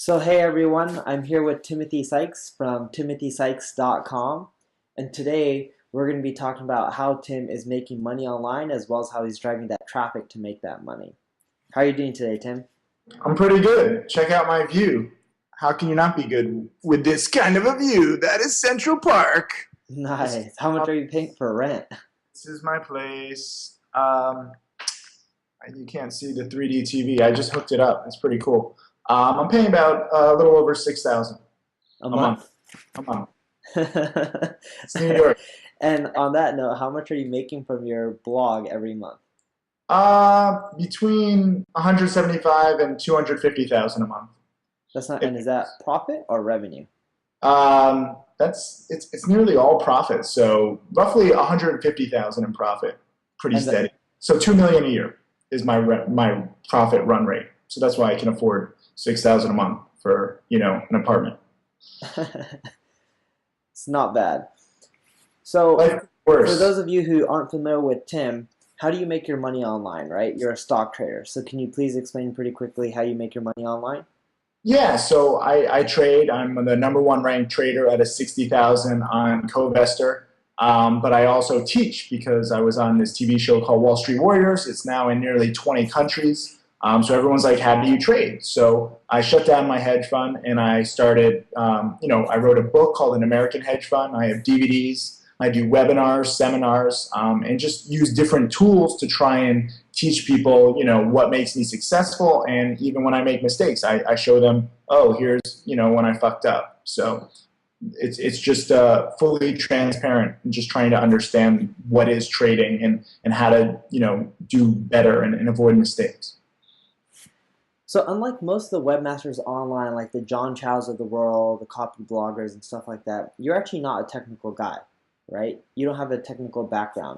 So, hey everyone, I'm here with Timothy Sykes from timothysykes.com, and today we're going to be talking about how Tim is making money online as well as how he's driving that traffic to make that money. How are you doing today, Tim? I'm pretty good. Check out my view. How can you not be good with this kind of a view? That is Central Park. This is Nice. How much are you paying for rent? this is my place. You can't see the 3D TV. I just hooked it up. It's pretty cool. I'm paying about a little over 6,000 A a month. month? A month. It's New York. And on that note, how much are you making from your blog every month? Between 175 and 250,000 a month. That's not, If and is that profit or revenue? That's it's nearly all profit. So roughly 150,000 in profit, pretty And the, steady. So 2 million a year is my profit run rate. So that's why I can afford 6,000 a month for an apartment. it's not bad. So, Life for worse. those of you who aren't familiar with Tim, how do you make your money online, right? You're a stock trader. So can you please explain pretty quickly how you make your money online? Yeah, so I trade. I'm the number one ranked trader at a 60,000 on Covestor. But I also teach because I was on this TV show called Wall Street Warriors. It's now in nearly 20 countries. So everyone's like, how do you trade? So I shut down my hedge fund and I started, I wrote a book called An American Hedge Fund. I have DVDs. I do webinars, seminars, and just use different tools to try and teach people, what makes me successful. And even when I make mistakes, I show them, oh, here's, when I fucked up. So it's just fully transparent and just trying to understand what is trading and how to, do better and avoid mistakes. So unlike most of the webmasters online, like the John Chows of the world, the copy bloggers and stuff like that, you're actually not a technical guy, right? You don't have a technical background.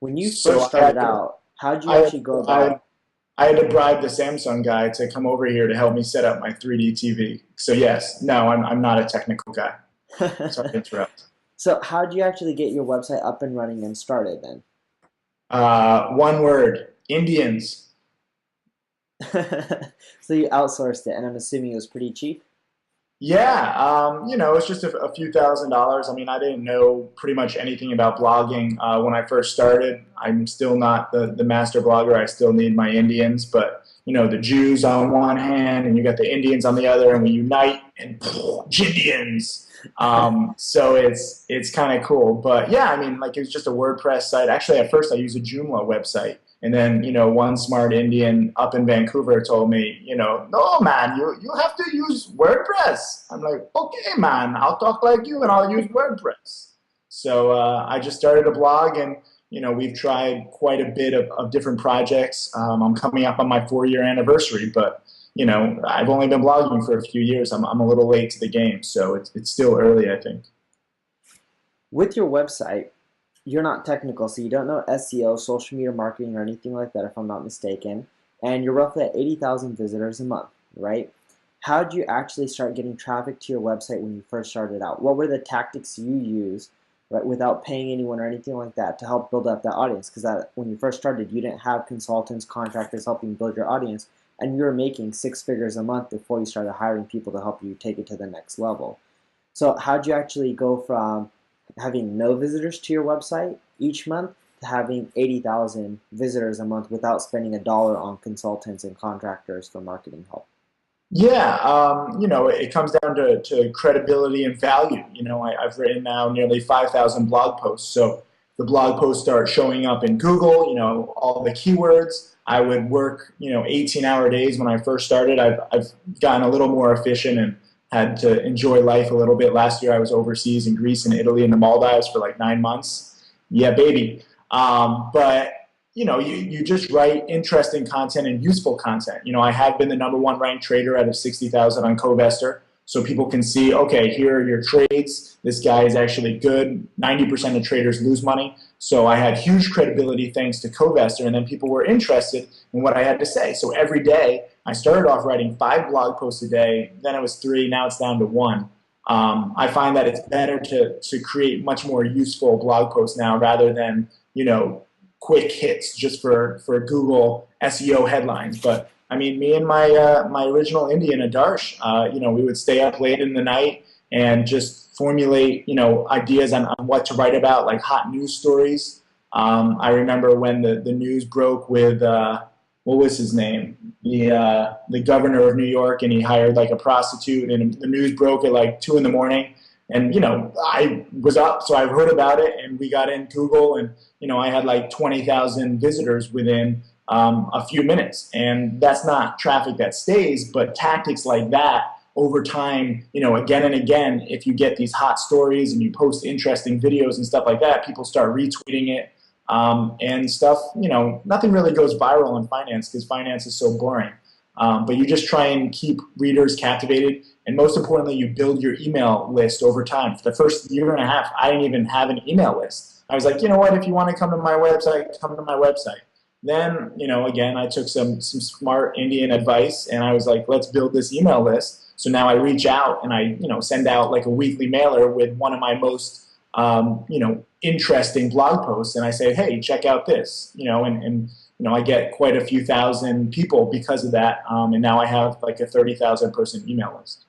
When you first So started out, how did you I had, actually go I, about? I had to bribe the Samsung guy to come over here to help me set up my 3D TV. So yes, no, I'm not a technical guy. Sorry to interrupt. So how did you actually get your website up and running and started then? One word, Indians. So you outsourced it, and I'm assuming it was pretty cheap. Yeah, it's just a few $1,000s. I mean, I didn't know pretty much anything about blogging when I first started. I'm still not the master blogger. I still need my Indians, but the Jews on one hand, and you got the Indians on the other, and we unite and Jindians. So it's kind of cool. But yeah, I mean, like it was just a WordPress site. Actually, at first I used a Joomla website. And then, one smart Indian up in Vancouver told me, no, man, you have to use WordPress. I'm like, okay, man, I'll talk like you and I'll use WordPress. So I just started a blog and, we've tried quite a bit of different projects. I'm coming up on my 4-year anniversary, but, I've only been blogging for a few years. I'm a little late to the game, so it's still early, I think. With your website, you're not technical, so you don't know SEO, social media marketing, or anything like that, if I'm not mistaken. And you're roughly at 80,000 visitors a month, right? How did you actually start getting traffic to your website when you first started out? What were the tactics you used, right, without paying anyone or anything like that to help build up that audience? Because when you first started, you didn't have consultants, contractors helping build your audience, and you were making 6 figures a month before you started hiring people to help you take it to the next level. So how did you actually go from having no visitors to your website each month to having 80,000 visitors a month without spending a dollar on consultants and contractors for marketing help? Yeah, it comes down to credibility and value. I've written now nearly 5,000 blog posts. So the blog posts start showing up in Google, all the keywords. I would work, 18-hour days when I first started. I've gotten a little more efficient and had to enjoy life a little bit. Last year I was overseas in Greece and Italy and the Maldives for like 9 months. Yeah, baby. But you just write interesting content and useful content. I have been the number one ranked trader out of 60,000 on Covestor. So people can see, okay, here are your trades. This guy is actually good. 90% of traders lose money. So I had huge credibility thanks to Covestor, and then people were interested in what I had to say. So every day, I started off writing 5 blog posts a day. Then it was 3. Now it's down to 1. I find that it's better to create much more useful blog posts now rather than, quick hits just for Google SEO headlines. But I mean, me and my original Indian Adarsh, we would stay up late in the night and just formulate, ideas on what to write about, like hot news stories. I remember when the news broke with what was his name, the governor of New York, and he hired like a prostitute, and the news broke at like 2 in the morning. And I was up, so I heard about it, and we got in Google, and I had like 20,000 visitors within a few minutes. And that's not traffic that stays, but tactics like that over time, again and again, if you get these hot stories and you post interesting videos and stuff like that, people start retweeting it. And stuff, nothing really goes viral in finance because finance is so boring. But you just try and keep readers captivated. And most importantly, you build your email list over time. For the first year and a half, I didn't even have an email list. I was like, you know what, if you want to come to my website, come to my website. Then, again, I took some smart Indian advice, and I was like, let's build this email list. So now I reach out and I, send out like a weekly mailer with one of my most, interesting blog posts, and I say, hey, check out this, and I get quite a few thousand people because of that, and now I have like a 30,000 person email list.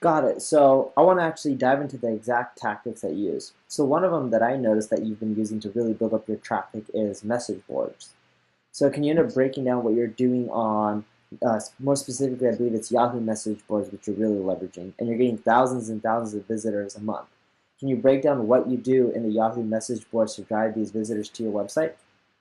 Got it. So I want to actually dive into the exact tactics that you use. So one of them that I noticed that you've been using to really build up your traffic is message boards. So can you end up breaking down what you're doing on, more specifically, I believe it's Yahoo message boards, which you're really leveraging, and you're getting thousands and thousands of visitors a month. Can you break down what you do in the Yahoo message boards to drive these visitors to your website?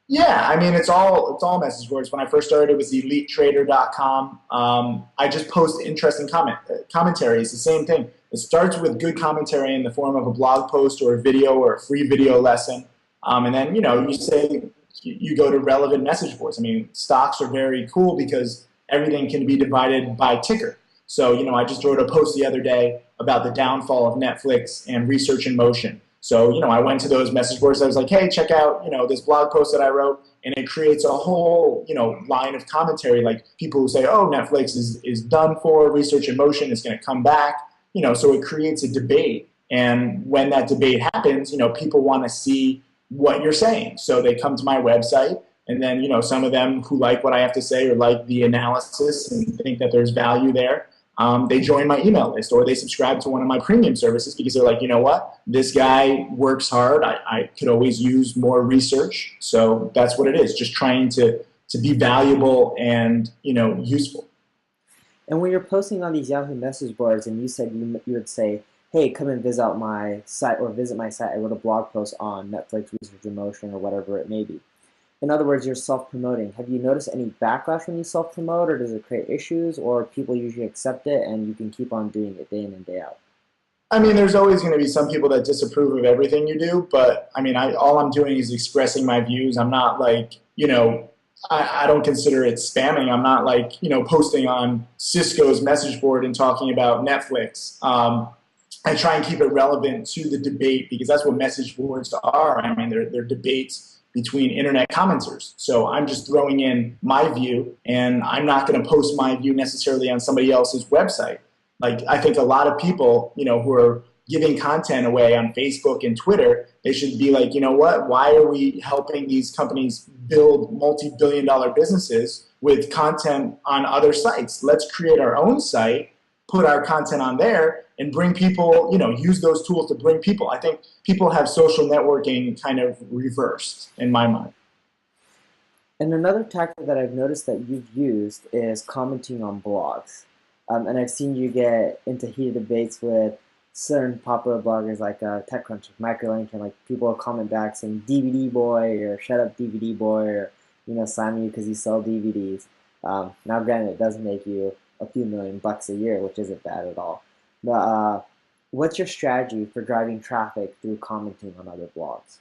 Yeah, I mean, it's all message boards. When I first started, it was elitetrader.com. I just post interesting commentary. It's the same thing. It starts with good commentary in the form of a blog post or a video or a free video lesson. And then, you say you go to relevant message boards. I mean, stocks are very cool because everything can be divided by ticker. So, I just wrote a post the other day about the downfall of Netflix and research in motion. So, I went to those message boards. I was like, hey, check out, this blog post that I wrote. And it creates a whole, line of commentary, like people who say, oh, Netflix is done for, research in motion is going to come back. So it creates a debate. And when that debate happens, people want to see what you're saying. So they come to my website. And then, some of them who like what I have to say or like the analysis and think that there's value there, they join my email list or they subscribe to one of my premium services because they're like, you know what, this guy works hard. I could always use more research. So that's what it is, just trying to be valuable and, useful. And when you're posting on these Yahoo message boards and you said you would say, hey, come and visit my site or visit my site. I wrote a blog post on Netflix research in motion or whatever it may be. In other words, you're self-promoting. Have you noticed any backlash when you self-promote, or does it create issues, or people usually accept it and you can keep on doing it day in and day out? I mean, there's always going to be some people that disapprove of everything you do, but I mean, all I'm doing is expressing my views. I'm not like, I don't consider it spamming. I'm not like, posting on Cisco's message board and talking about Netflix. I try and keep it relevant to the debate because that's what message boards are. I mean, they're debates between internet commenters. So I'm just throwing in my view, and I'm not going to post my view necessarily on somebody else's website. Like, I think a lot of people, who are giving content away on Facebook and Twitter, they should be like, you know what, why are we helping these companies build multi-billion-dollar businesses with content on other sites? Let's create our own site, put our content on there, and bring people, use those tools to bring people. I think people have social networking kind of reversed in my mind. And another tactic that I've noticed that you've used is commenting on blogs. And I've seen you get into heated debates with certain popular bloggers like TechCrunch, MicroLink, and like people will comment back saying DVD boy or shut up DVD boy or slam you because you sell DVDs. Now granted, it does make you a few $1,000,000 a year, which isn't bad at all. But what's your strategy for driving traffic through commenting on other blogs?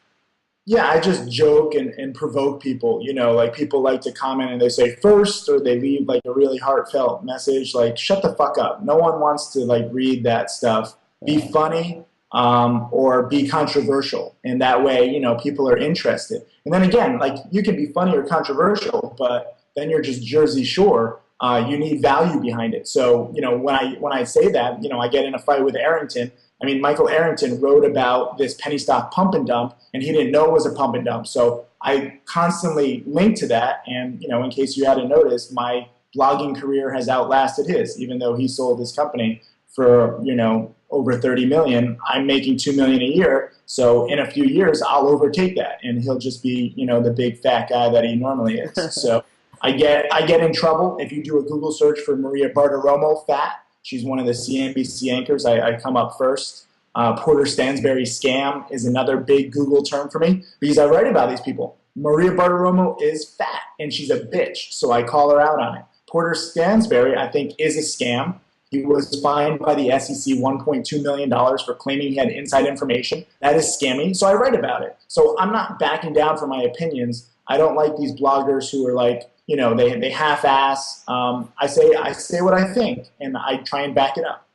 Yeah, I just joke and provoke people. Like people like to comment and they say first, or they leave like a really heartfelt message, like shut the fuck up. No one wants to like read that stuff. Be funny or be controversial, and that way, people are interested. And then again, like you can be funny or controversial, but then you're just Jersey Shore. You need value behind it. So, when I say that, I get in a fight with Arrington, I mean, Michael Arrington wrote about this penny stock pump and dump, and he didn't know it was a pump and dump. So I constantly link to that. And, in case you hadn't noticed, my blogging career has outlasted his, even though he sold his company for, over 30 million. I'm making 2 million a year. So in a few years, I'll overtake that, and he'll just be, the big fat guy that he normally is. So I get in trouble if you do a Google search for Maria Bartiromo fat. She's one of the CNBC anchors. I come up first. Porter Stansberry scam is another big Google term for me because I write about these people. Maria Bartiromo is fat, and she's a bitch, so I call her out on it. Porter Stansberry, I think, is a scam. He was fined by the SEC $1.2 million for claiming he had inside information. That is scammy, so I write about it. So I'm not backing down from my opinions. I don't like these bloggers who are like, they half-ass. I say what I think, and I try and back it up.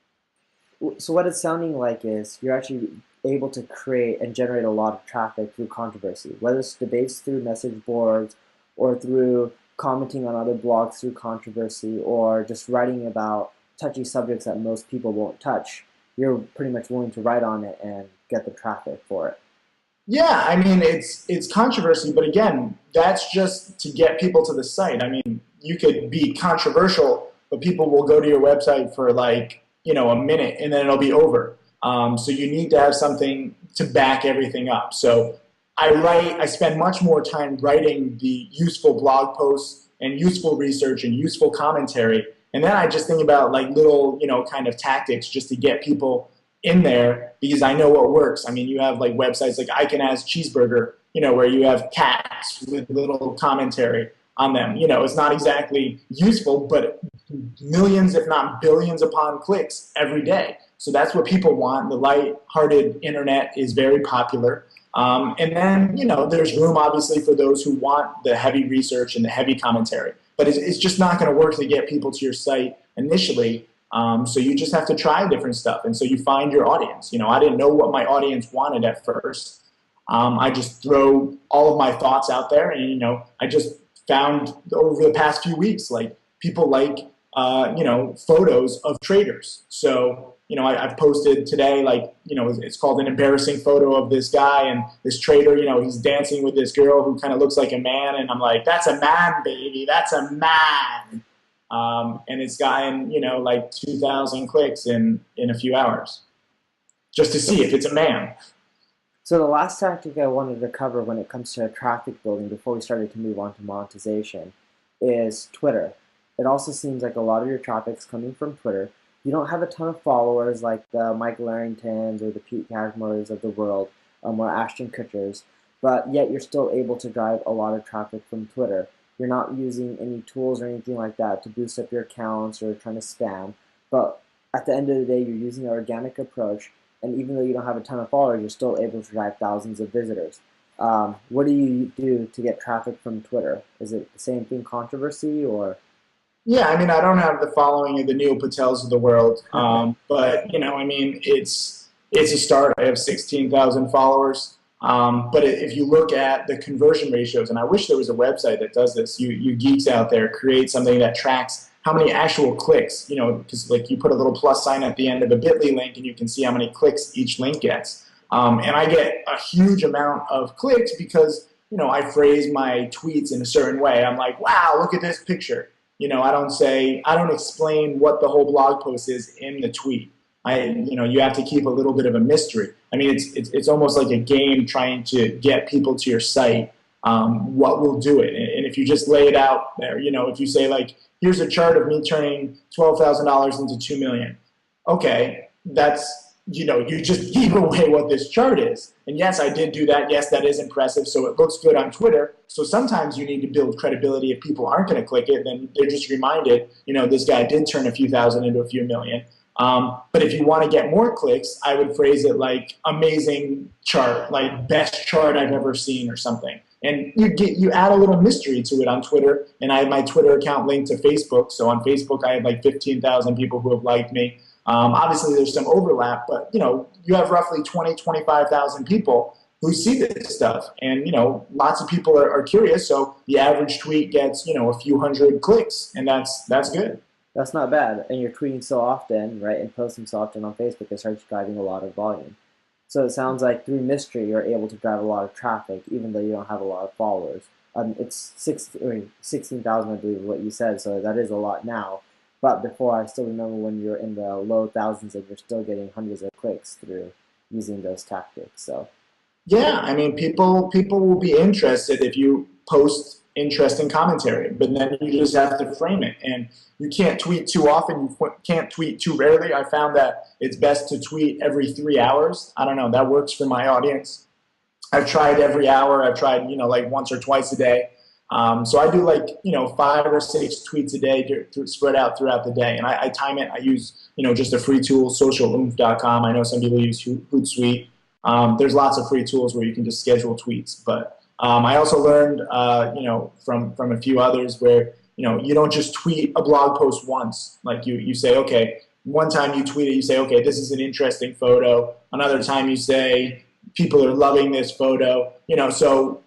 So what it's sounding like is you're actually able to create and generate a lot of traffic through controversy, whether it's debates through message boards or through commenting on other blogs through controversy or just writing about touchy subjects that most people won't touch. You're pretty much willing to write on it and get the traffic for it. Yeah, I mean, it's controversy, but again, that's just to get people to the site. I mean, you could be controversial, but people will go to your website for like, a minute, and then it'll be over. So you need to have something to back everything up. So I spend much more time writing the useful blog posts and useful research and useful commentary. And then I just think about like little, kind of tactics just to get people in there because I know what works. I mean, you have like websites like I Can Ask Cheeseburger, where you have cats with little commentary on them. It's not exactly useful, but millions, if not billions upon clicks every day. So that's what people want. The light-hearted internet is very popular. And then, there's room, obviously, for those who want the heavy research and the heavy commentary. But it's just not going to work to get people to your site initially. So you just have to try different stuff. And so you find your audience. I didn't know what my audience wanted at first. I just throw all of my thoughts out there. And, I just found over the past few weeks, like, people like, photos of traders. So, I've posted today, like, it's called an embarrassing photo of this guy and this trader, he's dancing with this girl who kind of looks like a man. And I'm like, that's a man, baby. That's a man. And it's gotten, like 2,000 clicks in a few hours just to see if it's a man. So the last tactic I wanted to cover when it comes to traffic building before we started to move on to monetization is Twitter. It also seems like a lot of your traffic's coming from Twitter. You don't have a ton of followers like the Michael Arringtons or the Pete Cashmores of the world or Ashton Kutchers, but yet you're still able to drive a lot of traffic from Twitter. You're not using any tools or anything like that to boost up your accounts or trying to spam, but at the end of the day, you're using an organic approach, and even though you don't have a ton of followers, you're still able to drive thousands of visitors. What do you do to get traffic from Twitter? Is it the same thing, controversy, or? Yeah, I mean, I don't have the following of the Neil Patels of the world, but, I mean, it's a start. I have 16,000 followers. But if you look at the conversion ratios, and I wish there was a website that does this, you geeks out there, create something that tracks how many actual clicks, because like you put a little plus sign at the end of a bit.ly link and you can see how many clicks each link gets. And I get a huge amount of clicks because, I phrase my tweets in a certain way. I'm like, wow, look at this picture. I don't explain what the whole blog post is in the tweet. You have to keep a little bit of a mystery. I mean, it's almost like a game trying to get people to your site. What will do it? And if you just lay it out there, if you say like, here's a chart of me turning $12,000 into $2 million. Okay, that's, you just gave away what this chart is. And yes, I did do that. Yes, that is impressive. So it looks good on Twitter. So sometimes you need to build credibility. If people aren't going to click it, then they're just reminded, this guy did turn a few thousand into a few million. But if you want to get more clicks, I would phrase it like amazing chart, like best chart I've ever seen or something. And you add a little mystery to it on Twitter. And I have my Twitter account linked to Facebook. So on Facebook, I have like 15,000 people who have liked me. Obviously, there's some overlap, but you have roughly 20, 25,000 people who see this stuff. And lots of people are curious. So the average tweet gets a few hundred clicks, and that's good. That's not bad. And you're tweeting so often, right, and posting so often on Facebook, it starts driving a lot of volume. So it sounds like through mystery, you're able to drive a lot of traffic, even though you don't have a lot of followers. It's 16,000, I believe, is what you said, so that is a lot now. But before, I still remember when you're in the low thousands and you're still getting hundreds of clicks through using those tactics. So, Yeah, I mean, people will be interested if you post interesting commentary, but then you just have to frame it, and you can't tweet too often. You can't tweet too rarely. I found that it's best to tweet every 3 hours. I don't know, that works for my audience. I've tried every hour. I've tried, like once or twice a day. So I do like, 5 or 6 tweets a day spread out throughout the day. And I time it. I use, just a free tool, socialoomph.com. I know some people use Hootsuite. There's lots of free tools where you can just schedule tweets. But I also learned, from a few others where, you don't just tweet a blog post once. Like you say, okay, one time you tweet it, you say, okay, this is an interesting photo. Another time you say, people are loving this photo. So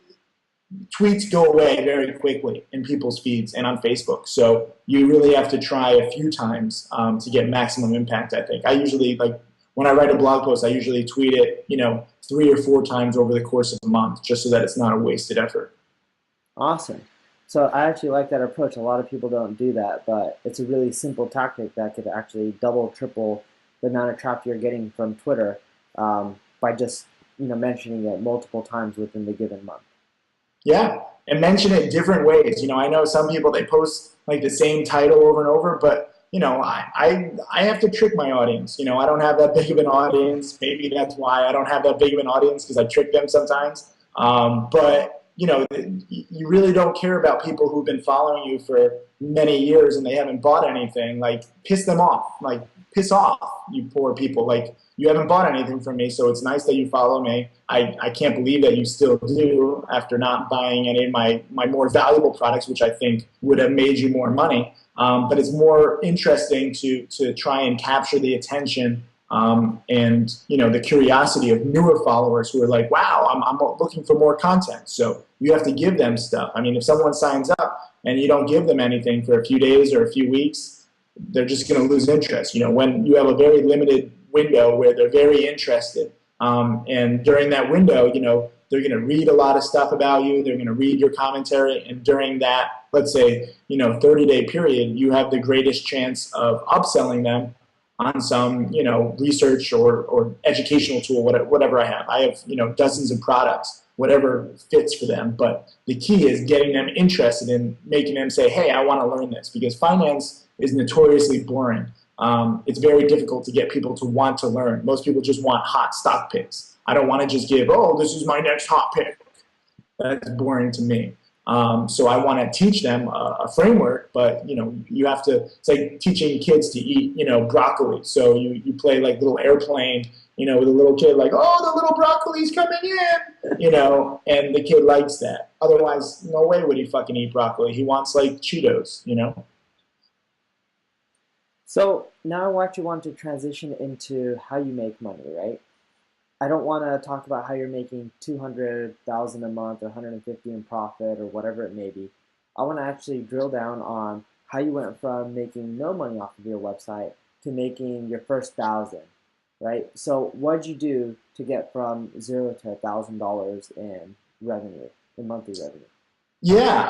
tweets go away very quickly in people's feeds and on Facebook. So you really have to try a few times to get maximum impact, I think. I usually, like, when I write a blog post, I usually tweet it, 3 or 4 times over the course of a month, just so that it's not a wasted effort. awesome. So I actually like that approach. A lot of people don't do that, but it's a really simple tactic that could actually double, triple the amount of traffic you're getting from Twitter by just mentioning it multiple times within the given month. Yeah, and mention it different ways. I know some people, they post like the same title over and over, but I have to trick my audience. I don't have that big of an audience. Maybe that's why I don't have that big of an audience, because I trick them sometimes. But you really don't care about people who've been following you for many years and they haven't bought anything. Like, piss them off. Like, piss off, you poor people. Like, you haven't bought anything from me, so it's nice that you follow me. I can't believe that you still do after not buying any of my more valuable products, which I think would have made you more money. But it's more interesting to try and capture the attention and the curiosity of newer followers who are like, wow, I'm looking for more content. So you have to give them stuff. I mean, if someone signs up and you don't give them anything for a few days or a few weeks, they're just going to lose interest. When you have a very limited window where they're very interested, and during that window, they're going to read a lot of stuff about you. They're going to read your commentary, and during that, let's say, 30-day period, you have the greatest chance of upselling them on some, research or educational tool, whatever I have. I have, dozens of products, whatever fits for them. But the key is getting them interested in making them say, hey, I want to learn this, because finance is notoriously boring. It's very difficult to get people to want to learn. Most people just want hot stock picks. I don't want to just give, oh, this is my next hot pick. That's boring to me. So I want to teach them a framework, but you have to. It's like teaching kids to eat, broccoli. So you play like little airplane, with a little kid, like, oh, the little broccoli's coming in, and the kid likes that. Otherwise, no way would he fucking eat broccoli. He wants like Cheetos. So now I actually want to transition into how you make money, right? I don't want to talk about how you're making 200,000 a month or 150 in profit or whatever it may be. I want to actually drill down on how you went from making no money off of your website to making your first thousand, right? So what did you do to get from zero to $1,000 in revenue, in monthly revenue? Yeah,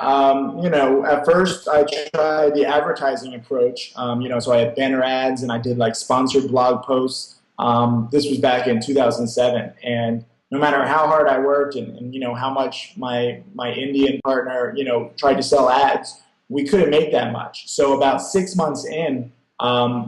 at first I tried the advertising approach. So I had banner ads and I did like sponsored blog posts. This was back in 2007, and no matter how hard I worked and how much my Indian partner tried to sell ads, we couldn't make that much. So about 6 months in,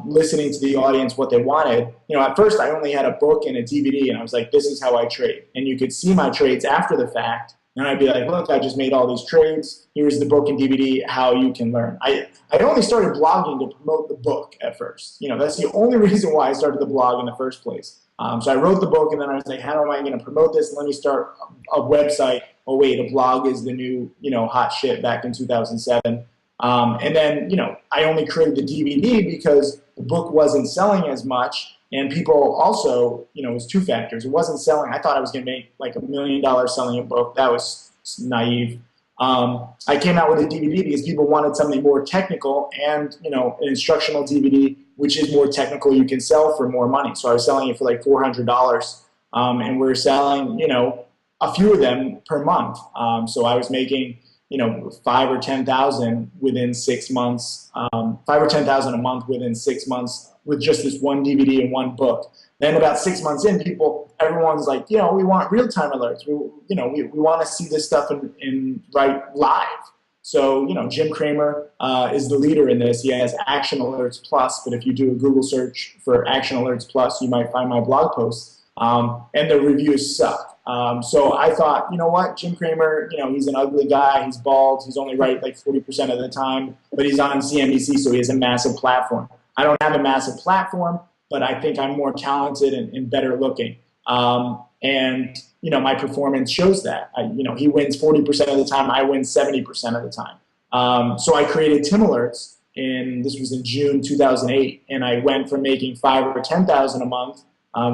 listening to the audience what they wanted, at first I only had a book and a DVD, and I was like, this is how I trade, and you could see my trades after the fact. And I'd be like, look, I just made all these trades. Here's the book and DVD, how you can learn. I only started blogging to promote the book at first. That's the only reason why I started the blog in the first place. So I wrote the book, and then I was like, how am I going to promote this? Let me start a website. Oh, wait, a blog is the new, hot shit back in 2007. And then, I only created the DVD because the book wasn't selling as much. And people also, it was two factors. It wasn't selling. I thought I was going to make like $1 million selling a book. That was naive. I came out with a DVD because people wanted something more technical and, an instructional DVD, which is more technical, you can sell for more money. So I was selling it for like $400, and we are selling, a few of them per month. So I was making, five or 10,000 within 6 months, 5 or 10,000 a month within 6 months with just this one DVD and one book. Then about 6 months in, everyone's like, we want real-time alerts. We want to see this stuff in right live. So, Jim Cramer is the leader in this. He has Action Alerts Plus, but if you do a Google search for Action Alerts Plus, you might find my blog posts, and the reviews suck. So I thought, you know what, Jim Cramer, he's an ugly guy, he's bald, he's only right like 40% of the time, but he's on CNBC, so he has a massive platform. I don't have a massive platform, but I think I'm more talented and better looking. And my performance shows that. He wins 40% of the time, I win 70% of the time. So I created Tim Alerts, and this was in June 2008, and I went from making 5 or 10,000 a month.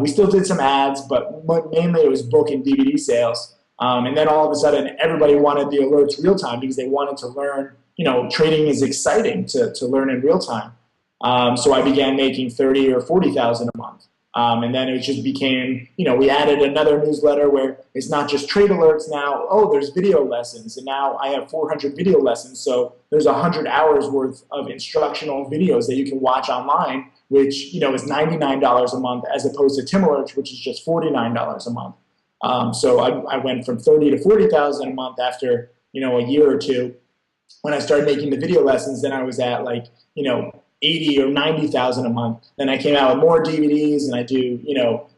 We still did some ads, but mainly it was book and DVD sales. And then all of a sudden, everybody wanted the alerts real time because they wanted to learn. Trading is exciting to learn in real time. So I began making 30 or 40,000 a month. And then it just became, we added another newsletter where it's not just trade alerts now. Oh, there's video lessons. And now I have 400 video lessons. So there's 100 hours worth of instructional videos that you can watch online, which, is $99 a month as opposed to Tim Alerts, which is just $49 a month. So I went from 30 to 40,000 a month after, a year or two. When I started making the video lessons, then I was at like, 80 or 90,000 a month. Then I came out with more DVDs, and I do,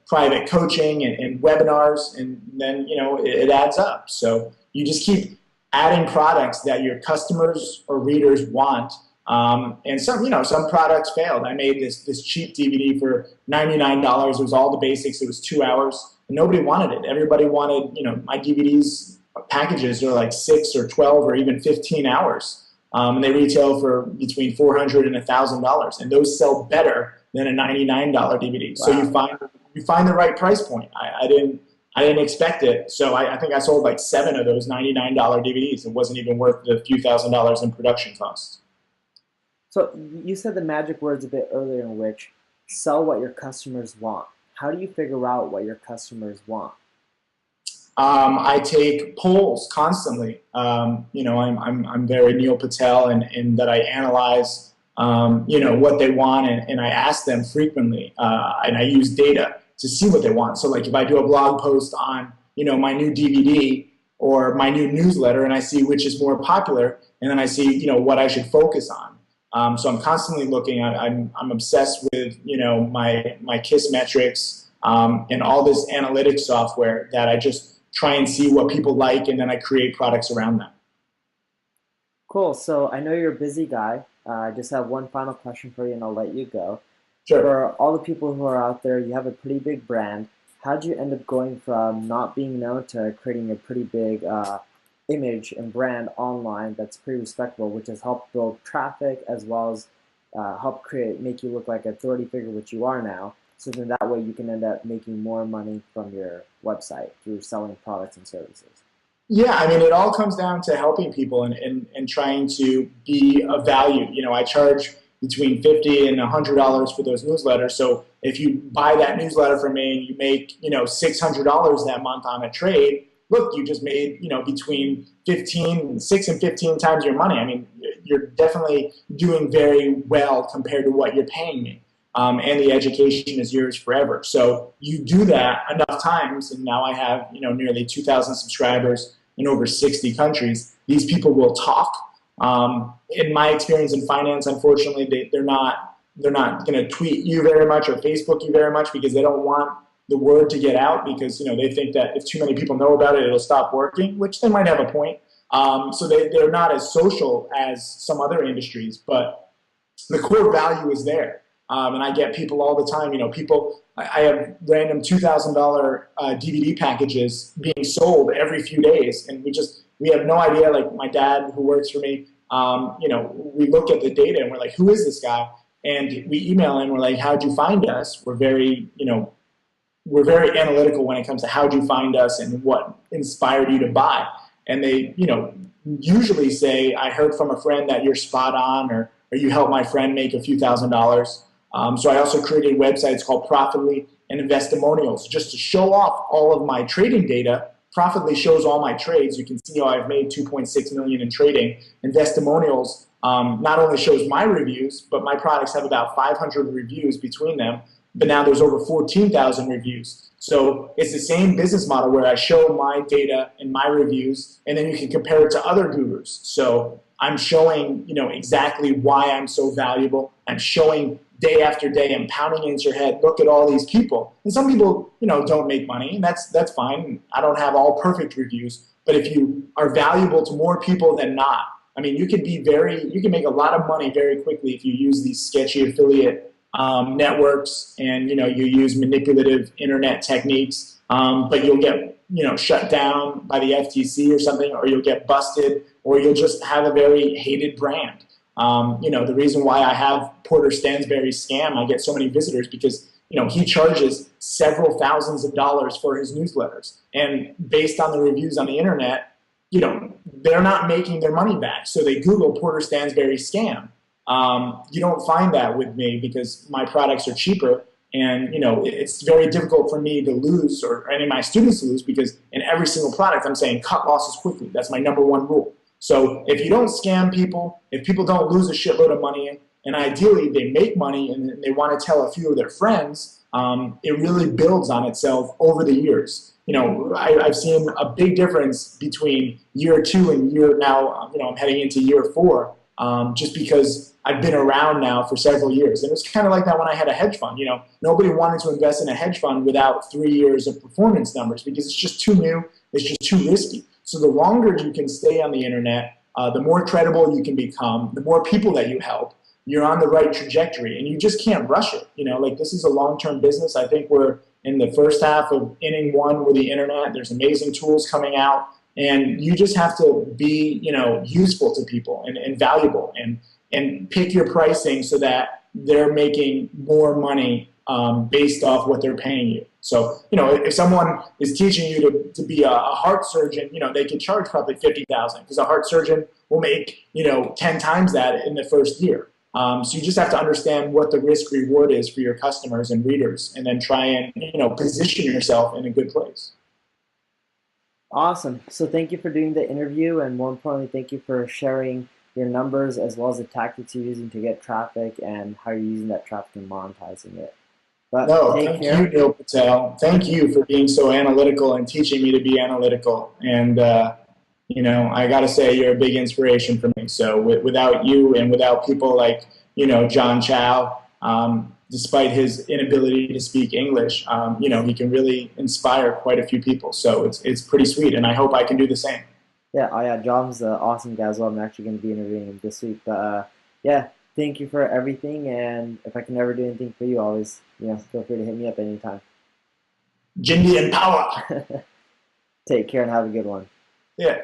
private coaching and webinars, and then, it adds up. So you just keep adding products that your customers or readers want. And some products failed. I made this cheap DVD for $99. It was all the basics. It was 2 hours. And nobody wanted it. Everybody wanted, my DVDs packages are like 6 or 12 or even 15 hours. And they retail for between $400 and $1,000, and those sell better than a $99 DVD. Wow. So you find the right price point. I didn't expect it, so I think I sold like 7 of those $99 DVDs. It wasn't even worth the few $1,000s in production costs. So you said the magic words a bit earlier, in which sell what your customers want. How do you figure out what your customers want? I take polls constantly. I'm very Neil Patel, in that I analyze, what they want, and I ask them frequently, and I use data to see what they want. So like if I do a blog post on, my new DVD or my new newsletter, and I see which is more popular, and then I see, what I should focus on. So I'm constantly looking. I'm obsessed with, my KISS metrics, and all this analytics software that I just try and see what people like, and then I create products around them. Cool. So I know you're a busy guy. I just have one final question for you, and I'll let you go. Sure. For all the people who are out there, you have a pretty big brand. How did you end up going from not being known to creating a pretty big image and brand online that's pretty respectable, which has helped build traffic as well as make you look like an authority figure, which you are now? So then that way you can end up making more money from your website through selling products and services. Yeah, I mean, it all comes down to helping people and trying to be of value. I charge between $50 and $100 for those newsletters. So if you buy that newsletter from me and you make, $600 that month on a trade, look, you just made, between 6 and 15 times your money. I mean, you're definitely doing very well compared to what you're paying me. And the education is yours forever. So you do that enough times, and now I have nearly 2,000 subscribers in over 60 countries. These people will talk. In my experience in finance, unfortunately, they're not going to tweet you very much or Facebook you very much because they don't want the word to get out, because they think that if too many people know about it, it'll stop working, which they might have a point. So they're not as social as some other industries, but the core value is there. And I get people all the time, I have random $2,000 DVD packages being sold every few days. And we have no idea, like my dad who works for me, we look at the data and we're like, who is this guy? And we email him, we're like, how'd you find us? We're very analytical when it comes to how'd you find us and what inspired you to buy. and they, usually say, I heard from a friend that you're spot on, or you helped my friend make a few $1,000s. So I also created websites called Profitly and Investimonials just to show off all of my trading data. Profitly shows all my trades. You can see how I've made 2.6 million in trading. Investimonials not only shows my reviews, but my products have about 500 reviews between them. But now there's over 14,000 reviews. So it's the same business model where I show my data and my reviews, and then you can compare it to other gurus. So I'm showing, exactly why I'm so valuable. I'm showing day after day, I'm pounding into your head, look at all these people. And some people, don't make money, and that's fine. I don't have all perfect reviews. But if you are valuable to more people than not, I mean, you can make a lot of money very quickly if you use these sketchy affiliate networks, and you use manipulative internet techniques, but you'll get shut down by the FTC or something, or you'll get busted, or you'll just have a very hated brand. The reason why I have Porter Stansberry's scam, I get so many visitors because he charges several thousands of dollars for his newsletters, and based on the reviews on the internet, they're not making their money back. So they Google Porter Stansberry scam. You don't find that with me because my products are cheaper, and it's very difficult for me to lose, or any of my students to lose, because in every single product I'm saying cut losses quickly. That's my #1 rule. So if you don't scam people, if people don't lose a shitload of money, and ideally they make money and they want to tell a few of their friends, it really builds on itself over the years. I've seen a big difference between year 2 and now, I'm heading into year 4, just because I've been around now for several years. And it's kind of like that when I had a hedge fund. Nobody wanted to invest in a hedge fund without 3 years of performance numbers because it's just too new, it's just too risky. So the longer you can stay on the internet, the more credible you can become, the more people that you help, you're on the right trajectory, and you just can't rush it. This is a long-term business. I think we're in the first half of inning 1 with the internet. There's amazing tools coming out, and you just have to be, useful to people and valuable, and pick your pricing so that they're making more money based off what they're paying you. So, if someone is teaching you to be a heart surgeon, they can charge probably $50,000 because a heart surgeon will make, 10 times that in the first year. So you just have to understand what the risk reward is for your customers and readers, and then try and, position yourself in a good place. Awesome. So thank you for doing the interview, and more importantly, thank you for sharing your numbers as well as the tactics you're using to get traffic and how you're using that traffic and monetizing it. But no, thank you, Neil Patel. Thank you for being so analytical and teaching me to be analytical. And, I got to say, you're a big inspiration for me. So without you and without people like, John Chow, despite his inability to speak English, he can really inspire quite a few people. So it's pretty sweet, and I hope I can do the same. Yeah, oh yeah, John's an awesome guy as well. I'm actually going to be interviewing him this week. But yeah, thank you for everything, and if I can ever do anything for you, always, feel free to hit me up anytime. Jindy and power. Take care and have a good one. Yeah.